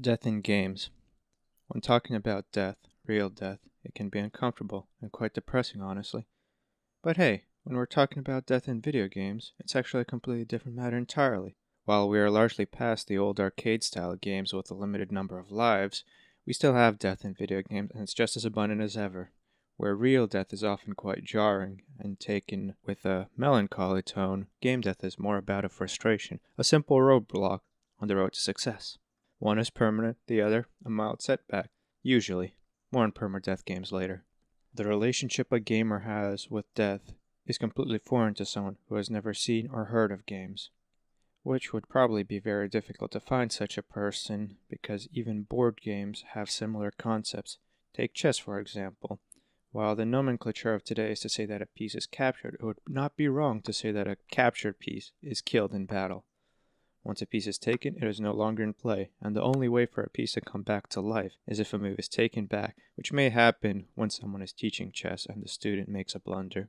Death in games. When talking about death, real death, it can be uncomfortable and quite depressing, honestly. But hey, when we're talking about death in video games, it's actually a completely different matter entirely. While we are largely past the old arcade style games with a limited number of lives, we still have death in video games and it's just as abundant as ever. Where real death is often quite jarring and taken with a melancholy tone, game death is more about a frustration, a simple roadblock on the road to success. One is permanent, the other a mild setback, usually. More on permadeath games later. The relationship a gamer has with death is completely foreign to someone who has never seen or heard of games, which would probably be very difficult to find such a person because even board games have similar concepts. Take chess, for example. While the nomenclature of today is to say that a piece is captured, it would not be wrong to say that a captured piece is killed in battle. Once a piece is taken, it is no longer in play, and the only way for a piece to come back to life is if a move is taken back, which may happen when someone is teaching chess and the student makes a blunder.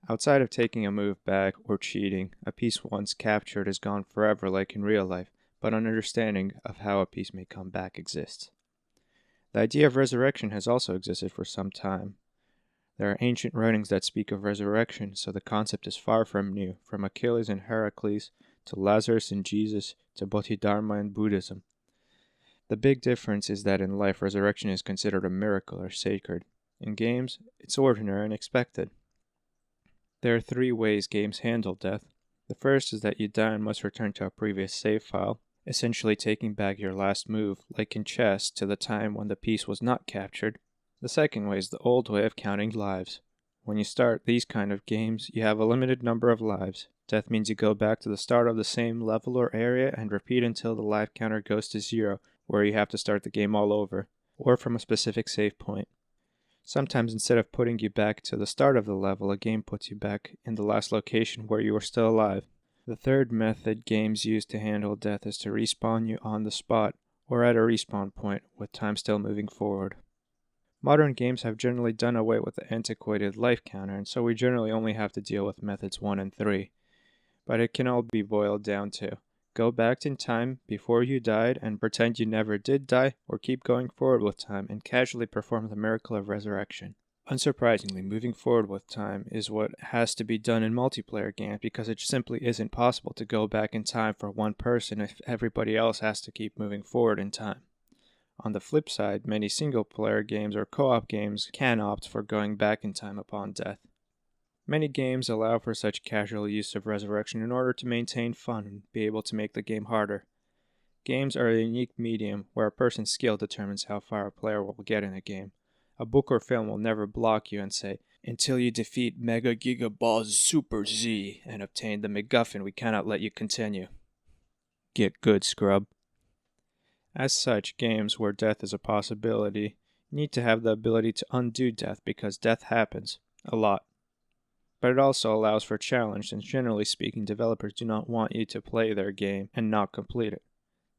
Outside of taking a move back or cheating, a piece once captured is gone forever like in real life, but an understanding of how a piece may come back exists. The idea of resurrection has also existed for some time. There are ancient writings that speak of resurrection, so the concept is far from new, from Achilles and Heracles to Lazarus and Jesus to Bodhidharma and Buddhism. The big difference is that in life, resurrection is considered a miracle or sacred. In games, it's ordinary and expected. There are three ways games handle death. The first is that you die and must return to a previous save file, essentially taking back your last move, like in chess, to the time when the piece was not captured. The second way is the old way of counting lives. When you start these kind of games, you have a limited number of lives. Death means you go back to the start of the same level or area and repeat until the life counter goes to 0, where you have to start the game all over, or from a specific save point. Sometimes instead of putting you back to the start of the level, a game puts you back in the last location where you were still alive. The third method games use to handle death is to respawn you on the spot, or at a respawn point, with time still moving forward. Modern games have generally done away with the antiquated life counter, and so we generally only have to deal with methods 1 and 3. But it can all be boiled down to go back in time before you died and pretend you never did die, or keep going forward with time and casually perform the miracle of resurrection. Unsurprisingly, moving forward with time is what has to be done in multiplayer games because it simply isn't possible to go back in time for one person if everybody else has to keep moving forward in time. On the flip side, many single-player games or co-op games can opt for going back in time upon death. Many games allow for such casual use of resurrection in order to maintain fun and be able to make the game harder. Games are a unique medium where a person's skill determines how far a player will get in a game. A book or film will never block you and say, "Until you defeat Mega Giga Balls Super Z and obtain the MacGuffin, we cannot let you continue." Get good, scrub. As such, games where death is a possibility need to have the ability to undo death because death happens, a lot. But it also allows for challenge since generally speaking developers do not want you to play their game and not complete it.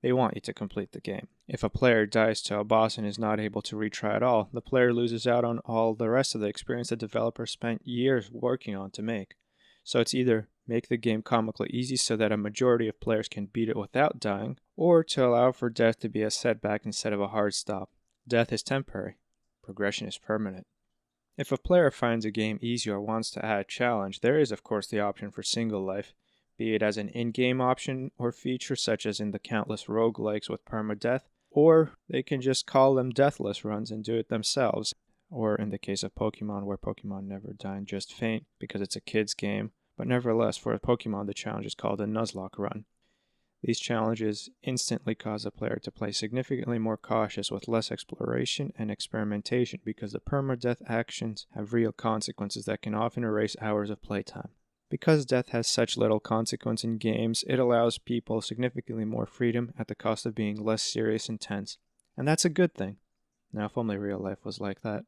They want you to complete the game. If a player dies to a boss and is not able to retry at all, the player loses out on all the rest of the experience the developer spent years working on to make. So it's either make the game comically easy so that a majority of players can beat it without dying, or to allow for death to be a setback instead of a hard stop. Death is temporary. Progression is permanent. If a player finds a game easy or wants to add a challenge, there is of course the option for single life, be it as an in-game option or feature such as in the countless roguelikes with permadeath, or they can just call them deathless runs and do it themselves, or in the case of Pokemon where Pokemon never die and just faint because it's a kid's game, but nevertheless for a Pokemon the challenge is called a Nuzlocke run. These challenges instantly cause a player to play significantly more cautious with less exploration and experimentation because the permadeath actions have real consequences that can often erase hours of playtime. Because death has such little consequence in games, it allows people significantly more freedom at the cost of being less serious and tense. And that's a good thing. Now if only real life was like that.